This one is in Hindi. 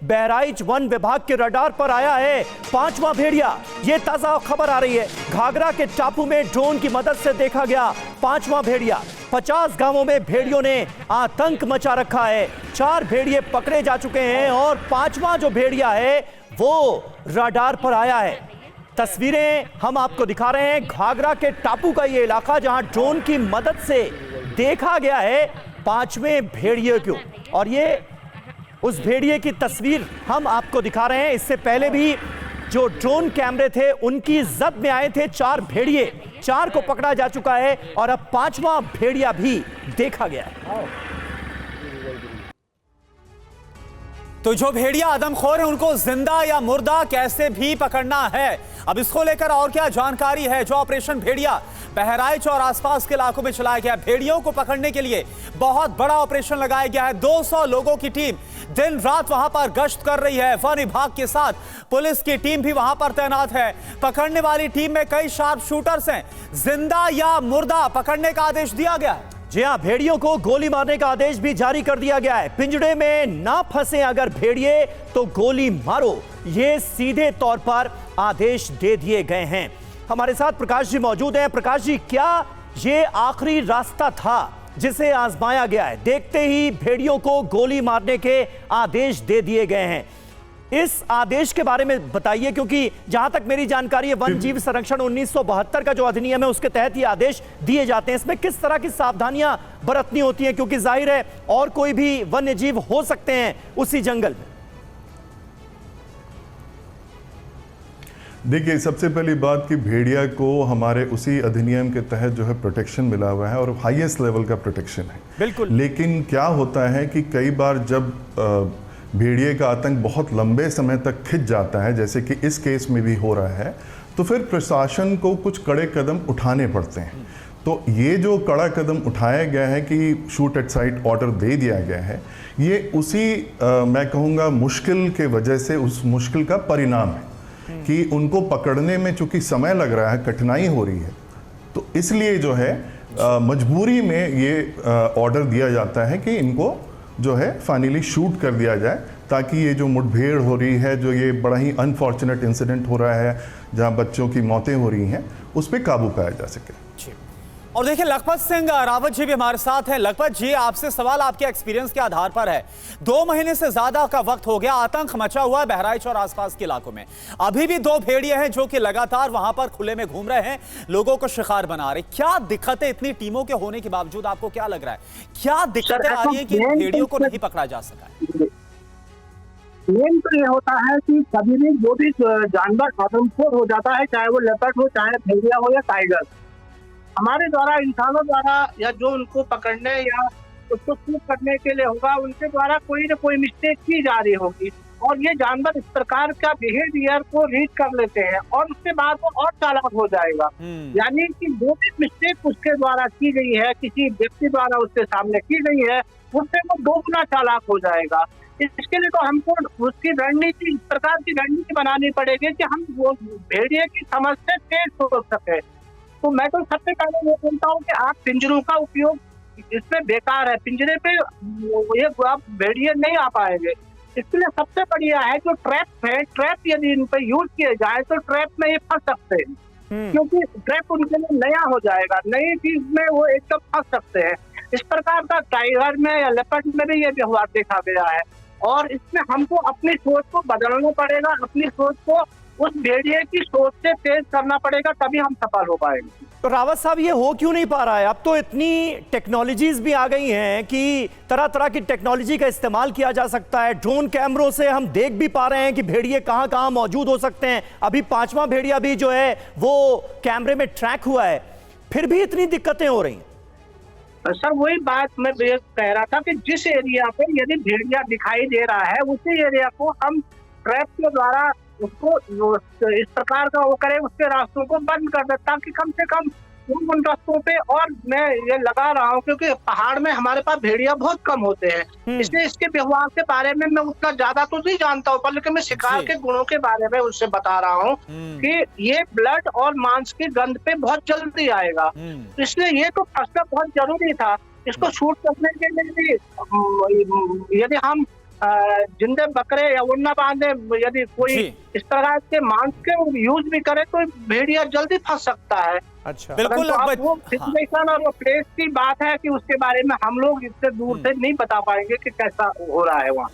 बहराइच वन विभाग के रडार पर आया है 5वां भेड़िया। ये ताजा खबर आ रही है, घाघरा के टापू में ड्रोन की मदद से देखा गया 5वां भेड़िया। 50 गांवों में भेड़ियों ने आतंक मचा रखा है। 4 भेड़िए पकड़े जा चुके हैं और 5वां जो भेड़िया है वो रडार पर आया है। तस्वीरें हम आपको दिखा रहे हैं घाघरा के टापू का ये इलाका, जहां ड्रोन की मदद से देखा गया है 5वें भेड़िए को। और ये उस भेड़िए की तस्वीर हम आपको दिखा रहे हैं। इससे पहले भी जो ड्रोन कैमरे थे उनकी जद में आए थे 4 भेड़िए। 4 को पकड़ा जा चुका है और अब 5वां भेड़िया भी देखा गया है। तो जो भेड़िया आदमखोर है उनको जिंदा या मुर्दा कैसे भी पकड़ना है, अब इसको लेकर और क्या जानकारी है। जो ऑपरेशन भेड़िया बहराइच और आसपास के इलाकों में चलाया गया, भेड़ियों को पकड़ने के लिए बहुत बड़ा ऑपरेशन लगाया गया है। 200 लोगों की टीम दिन रात वहां पर गश्त कर रही है। वन विभाग के साथ पुलिस की टीम भी वहां पर तैनात है। पकड़ने वाली टीम में कई शार्प शूटर्स हैं। जिंदा या मुर्दा पकड़ने का आदेश दिया गया है। जी हां, भेड़ियों को गोली मारने का आदेश भी जारी कर दिया गया है। पिंजड़े में ना फंसे अगर भेड़िए तो गोली मारो, ये सीधे तौर पर आदेश दे दिए गए हैं। हमारे साथ प्रकाश जी मौजूद हैं। प्रकाश जी, क्या ये आखिरी रास्ता था जिसे आजमाया गया है? देखते ही भेड़ियों को गोली मारने के आदेश दे दिए गए हैं। इस आदेश के बारे में बताइए, क्योंकि जहां तक मेरी जानकारी है वन जीव संरक्षण 1972 का जो अधिनियम है उसके तहत ये आदेश दिए जाते हैं। इसमें किस तरह की सावधानियां बरतनी होती हैं, क्योंकि जाहिर है और कोई भी वन्य जीव हो सकते हैं उसी जंगल में? देखिए, सबसे पहली बात कि भेड़िया को हमारे उसी अधिनियम के तहत जो है प्रोटेक्शन मिला हुआ है और हाईएस्ट लेवल का प्रोटेक्शन है। बिल्कुल। लेकिन क्या होता है कि कई बार जब भेड़िए का आतंक बहुत लंबे समय तक खिंच जाता है, जैसे कि इस केस में भी हो रहा है, तो फिर प्रशासन को कुछ कड़े कदम उठाने पड़ते हैं। तो ये जो कड़ा कदम उठाया गया है कि शूट एट साइट ऑर्डर दे दिया गया है, ये उसी मैं कहूँगा मुश्किल के वजह से, उस मुश्किल का परिणाम है कि उनको पकड़ने में चूंकि समय लग रहा है, कठिनाई हो रही है, तो इसलिए जो है मजबूरी में ये ऑर्डर दिया जाता है कि इनको जो है फाइनली शूट कर दिया जाए, ताकि ये जो मुठभेड़ हो रही है, जो ये बड़ा ही अनफॉर्चुनेट इंसिडेंट हो रहा है जहां बच्चों की मौतें हो रही हैं, उस पर काबू पाया जा सके। और देखिए, लखपत सिंह रावत जी भी हमारे साथ हैं। लखपत जी, आपसे सवाल आपके एक्सपीरियंस के आधार पर है। 2 महीने से ज्यादा का वक्त हो गया, आतंक मचा हुआ है बहराइच और आसपास के इलाकों में। अभी भी 2 भेड़िए हैं जो कि लगातार वहां पर खुले में घूम रहे हैं, लोगों को शिकार बना रहे। क्या दिक्कतें, इतनी टीमों के होने के बावजूद आपको क्या लग रहा है, क्या दिक्कतें आ रही है कि भेड़ियों को नहीं पकड़ा जा सका? मेन तो ये होता है कि कभी भी जो भी जानवर आदमखोर हो जाता है, चाहे वो लेपर्ड हो, चाहे भेड़िया हो या टाइगर, हमारे द्वारा, इंसानों द्वारा, या जो उनको पकड़ने या उसको शूट करने के लिए होगा, उनके द्वारा कोई न कोई मिस्टेक की जा रही होगी। और ये जानवर इस प्रकार का बिहेवियर को रीड कर लेते हैं और उसके बाद वो और चालाक हो जाएगा। यानी कि जो भी मिस्टेक उसके द्वारा की गई है, किसी व्यक्ति द्वारा उसके सामने की गई है, उससे वो 2 गुना चालाक हो जाएगा। इसके लिए तो हमको उसकी रणनीति, इस प्रकार की रणनीति बनानी पड़ेगी कि हम वो भेड़िए की समझ से तेज सोच सके। तो मैं तो सबसे पहले ये बोलता हूँ कि आप पिंजरों का उपयोग इसमें बेकार है। पिंजरे पे ये आप भेड़िए नहीं आ पाएंगे। इसके लिए सबसे बढ़िया है जो ट्रैप है, ट्रैप यदि इन पर यूज किए जाए तो ट्रैप में ये फंस सकते हैं, क्योंकि ट्रैप उनके लिए नया हो जाएगा, नई चीज में वो एकदम फंस सकते हैं। इस प्रकार का टाइगर में या लेपर्ड में भी ये व्यवहार देखा गया है और इसमें हमको अपनी सोच को बदलना पड़ेगा, अपनी सोच को उस भेड़िए की सोच से तेज करना पड़ेगा, तभी हम सफल हो पाएंगे। तो रावत साहब, ये हो क्यों नहीं पा रहा है? अब तो इतनी टेक्नोलॉजीज भी आ गई हैं कि तरह तरह की टेक्नोलॉजी का इस्तेमाल किया जा सकता है। ड्रोन कैमरों से हम देख भी पा रहे हैं कि भेड़िए कहां कहां मौजूद हो सकते हैं। अभी 5वां भेड़िया भी जो है वो कैमरे में ट्रैक हुआ है, फिर भी इतनी दिक्कतें हो रही हैं। सर, वही बात मैं कह रहा था कि जिस एरिया पे यदि भेड़िया दिखाई दे रहा है, उसी एरिया को हम ट्रैप के द्वारा उसको इस प्रकार का वो करें, उसके रास्तों को बंद कर दे, ताकि कम से कम उन रास्तों पे। और मैं ये लगा रहा हूँ क्योंकि पहाड़ में हमारे पास भेड़िया बहुत कम होते हैं, इसलिए इसके व्यवहार के बारे में मैं उतना ज्यादा तो नहीं जानता हूँ, पर लेकिन मैं शिकार के गुणों के बारे में उससे बता रहा हूँ कि ये ब्लड और मांस की गंध पे बहुत जल्दी आएगा, इसलिए ये तो फंसना बहुत जरूरी था। इसको शूट करने के लिए भी यदि हम जिंदे बकरे या उन्ना बांधे, यदि कोई जी। इस तरह के मांस के यूज भी करे तो भेड़िया जल्दी फंस सकता है। अच्छा, बिल्कुल परंतु आप अकबर, वो हाँ। सिचुएशन और वो प्लेस की बात है कि उसके बारे में हम लोग इससे दूर से नहीं बता पाएंगे कि कैसा हो रहा है वहाँ।